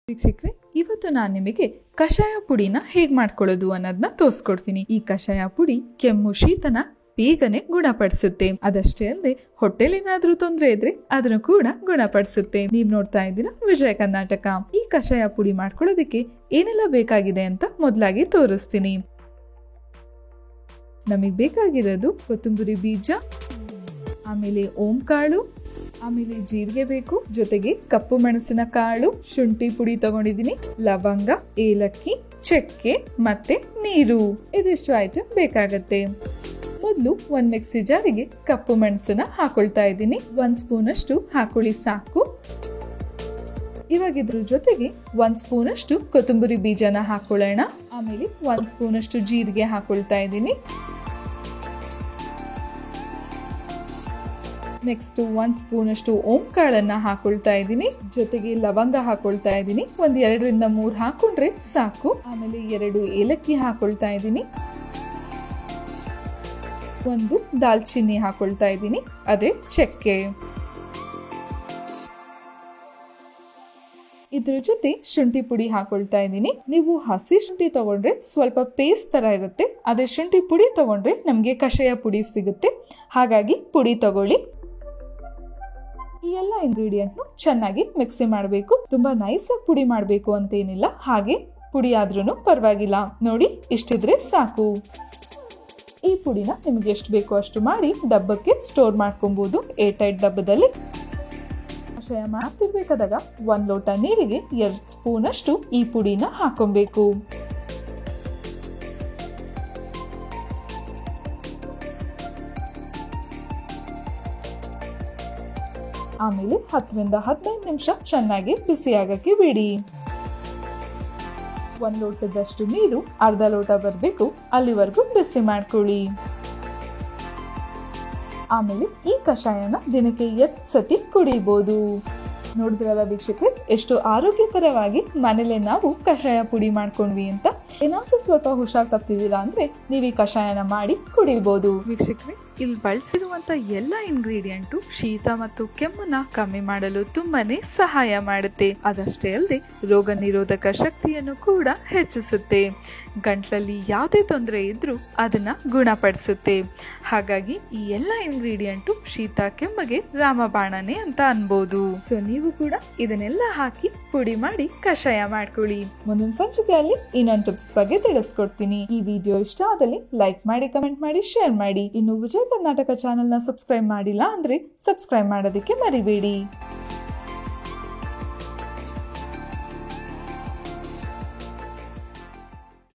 ವೀಕ್ಷಕರೇ, ಇವತ್ತು ನಾನು ನಿಮಗೆ ಕಷಾಯ ಪುಡಿನ ಹೇಗೆ ಮಾಡ್ಕೊಳ್ಳೋದು ಅನ್ನೋದನ್ನ ತೋರಿಸ್ಕೊಡ್ತೀನಿ. ಈ ಕಷಾಯ ಪುಡಿ ಕೆಮ್ಮು ಶೀತನ ಬೇಗನೆ ಗುಣಪಡಿಸುತ್ತೆ. ಅದಷ್ಟೇ ಅಲ್ಲದೆ ಹೊಟ್ಟೆಲೇನಾದ್ರೂ ತೊಂದರೆ ಇದ್ರೆ ಅದನ್ನು ಕೂಡ ಗುಣಪಡಿಸುತ್ತೆ. ನೀವ್ ನೋಡ್ತಾ ಇದ್ದೀರಾ ವಿಜಯ ಕರ್ನಾಟಕ. ಈ ಕಷಾಯ ಪುಡಿ ಮಾಡ್ಕೊಳ್ಳೋದಕ್ಕೆ ಏನೆಲ್ಲ ಬೇಕಾಗಿದೆ ಅಂತ ಮೊದಲಾಗಿ ತೋರಿಸ್ತೀನಿ. ನಮಗೆ ಬೇಕಾಗಿರೋದು ಕೊತ್ತಂಬರಿ ಬೀಜ, ಆಮೇಲೆ ಓಂಕಾಳು, ಆಮೇಲೆ ಜೀರಿಗೆ ಬೇಕು, ಜೊತೆಗೆ ಕಪ್ಪು ಮೆಣಸಿನ ಕಾಳು, ಶುಂಠಿ ಪುಡಿ ತಗೊಂಡಿದ್ದೀನಿ, ಲವಂಗ, ಏಲಕ್ಕಿ, ಚಕ್ಕೆ ಮತ್ತೆ ನೀರು. ಇದಿಷ್ಟು ಐಟಮ್ ಬೇಕಾಗತ್ತೆ. ಮೊದಲು ಒಂದ್ ಮಿಕ್ಸಿ ಜಾರಿಗೆ ಕಪ್ಪು ಮೆಣಸನ್ನ ಹಾಕೊಳ್ತಾ ಇದ್ದೀನಿ. 1 ಸ್ಪೂನ್ ಅಷ್ಟು ಹಾಕೊಳ್ಳಿ ಸಾಕು. ಇವಾಗ ಇದ್ರ ಜೊತೆಗೆ 1 ಸ್ಪೂನ್ ಅಷ್ಟು ಕೊತ್ತಂಬರಿ ಬೀಜನ ಹಾಕೊಳ್ಳೋಣ. ಆಮೇಲೆ 1 ಸ್ಪೂನ್ ಅಷ್ಟು ಜೀರಿಗೆ ಹಾಕೊಳ್ತಾ ಇದ್ದೀನಿ. ನೆಕ್ಸ್ಟ್ 1 ಸ್ಪೂನ್ ಅಷ್ಟು ಓಂಕಾಳನ್ನ ಹಾಕೊಳ್ತಾ ಇದ್ದೀನಿ. ಜೊತೆಗೆ ಲವಂಗ ಹಾಕೊಳ್ತಾ ಇದ್ದೀನಿ. 2 ರಿಂದ 3 ಹಾಕೊಂಡ್ರೆ ಸಾಕು. ಆಮೇಲೆ 2 ಏಲಕ್ಕಿ ಹಾಕೊಳ್ತಾ ಇದ್ದೀನಿ. 1 ದಾಲ್ಚಿನ್ನಿ ಹಾಕೊಳ್ತಾ ಇದ್ದೀನಿ, ಅದೇ ಚಕ್ಕೆ. ಇದ್ರ ಜೊತೆ ಶುಂಠಿ ಪುಡಿ ಹಾಕೊಳ್ತಾ ಇದ್ದೀನಿ. ನೀವು ಹಸಿ ಶುಂಠಿ ತಗೊಂಡ್ರೆ ಸ್ವಲ್ಪ ಪೇಸ್ಟ್ ತರ ಇರುತ್ತೆ, ಅದೇ ಶುಂಠಿ ಪುಡಿ ತಗೊಂಡ್ರೆ ನಮ್ಗೆ ಕಷಾಯ ಪುಡಿ ಸಿಗುತ್ತೆ. ಹಾಗಾಗಿ ಪುಡಿ ತಗೊಳ್ಳಿ. ಈ ಎಲ್ಲ ಇಂಗ್ರೀಡಿಯೆಂಟ್ ಚೆನ್ನಾಗಿ ಮಿಕ್ಸಿ ಮಾಡಬೇಕು. ತುಂಬಾ ನೈಸ್ ಆಗಿ ಪುಡಿ ಮಾಡಬೇಕು ಅಂತ ಏನಿಲ್ಲ, ಹಾಗೆ ಪುಡಿ ಆದ್ರೂ ಪರವಾಗಿಲ್ಲ. ನೋಡಿ, ಇಷ್ಟಿದ್ರೆ ಸಾಕು. ಈ ಪುಡಿನ ನಿಮ್ಗೆ ಎಷ್ಟು ಬೇಕೋ ಅಷ್ಟು ಮಾಡಿ ಡಬ್ಬಕ್ಕೆ ಸ್ಟೋರ್ ಮಾಡ್ಕೊಬಹುದು, ಏರ್ ಟೈಟ್ ಡಬ್ಬದಲ್ಲಿ. ಕಷಾಯ ಮಾಡ್ತಿರ್ಬೇಕಾದಾಗ 1 ಲೋಟ ನೀರಿಗೆ 2 ಸ್ಪೂನ್ ಅಷ್ಟು ಈ ಪುಡಿನ ಹಾಕೊಬೇಕು. ಆಮೇಲೆ 10 ರಿಂದ 15 ನಿಮಿಷ ಚೆನ್ನಾಗಿ ಬಿಸಿಯಾಗಕ್ಕೆ ಬಿಡಿ. 1 ಲೋಟದಷ್ಟು ನೀರು ಅರ್ಧ ಲೋಟ ಬರಬೇಕು, ಅಲ್ಲಿವರೆಗೂ ಬಿಸಿ ಮಾಡ್ಕೊಳ್ಳಿ. ಆಮೇಲೆ ಈ ಕಷಾಯನ ದಿನಕ್ಕೆ 2 ಸತಿ ಕುಡಿಬಹುದು. ನೋಡಿದ್ರಲ್ಲ ವೀಕ್ಷಕರೇ, ಎಷ್ಟು ಆರೋಗ್ಯಕರವಾಗಿ ಮನೇಲೆ ನಾವು ಕಷಾಯ ಪುಡಿ ಮಾಡ್ಕೊಂಡ್ವಿ ಅಂತ. ಏನಾದ್ರೂ ಸ್ವಲ್ಪ ಹುಷಾರ್ ತಪ್ಪಿದೀರಾ ಅಂದ್ರೆ ನೀವು ಈ ಕಷಾಯನ ಮಾಡಿ ಕುಡಿಬಹುದು. ವೀಕ್ಷಕರೇ, ಇಲ್ಲಿ ಬಳಸಿರುವಂತ ಎಲ್ಲ ಇಂಗ್ರೀಡಿಯೆಂಟು ಶೀತ ಮತ್ತು ಕೆಮ್ಮನ್ನ ಕಮ್ಮಿ ಮಾಡಲು ತುಂಬಾನೇ ಸಹಾಯ ಮಾಡುತ್ತೆ. ಅದಷ್ಟೇ ಅಲ್ಲದೆ ರೋಗ ನಿರೋಧಕ ಶಕ್ತಿಯನ್ನು ಕೂಡ ಹೆಚ್ಚಿಸುತ್ತೆ. ಗಂಟ್ಲಲ್ಲಿ ಯಾವುದೇ ತೊಂದರೆ ಇದ್ರೂ ಅದನ್ನ ಗುಣಪಡಿಸುತ್ತೆ. ಹಾಗಾಗಿ ಈ ಎಲ್ಲ ಇಂಗ್ರೀಡಿಯೆಂಟು ಶೀತ ಕೆಮ್ಮಗೆ ರಾಮಬಾಣನೆ ಅಂತ ಅನ್ಬೋದು. ಸೊ ನೀವು ಕೂಡ ಇದನ್ನೆಲ್ಲ ಹಾಕಿ ಪುಡಿ ಮಾಡಿ ಕಷಾಯ ಮಾಡ್ಕೊಳ್ಳಿ. ಮುಂದಿನ ಸಂಚಿಕೆಯಲ್ಲಿ ಇನ್ನೊಂದು ಟಿಪ್ಸ್ ಬಗ್ಗೆ ತಿಳಿಸ್ಕೊಡ್ತೀನಿ. ಈ ವಿಡಿಯೋ ಇಷ್ಟ ಆದಲ್ಲಿ ಲೈಕ್ ಮಾಡಿ, ಕಮೆಂಟ್ ಮಾಡಿ, ಶೇರ್ ಮಾಡಿ. ಇನ್ನು ವಿಜಯ ಕರ್ನಾಟಕ ಚಾನೆಲ್ ನ ಸಬ್ಸ್ಕ್ರೈಬ್ ಮಾಡಿಲ್ಲ ಅಂದ್ರೆ ಸಬ್ಸ್ಕ್ರೈಬ್ ಮಾಡೋದಕ್ಕೆ ಮರಿಬೇಡಿ.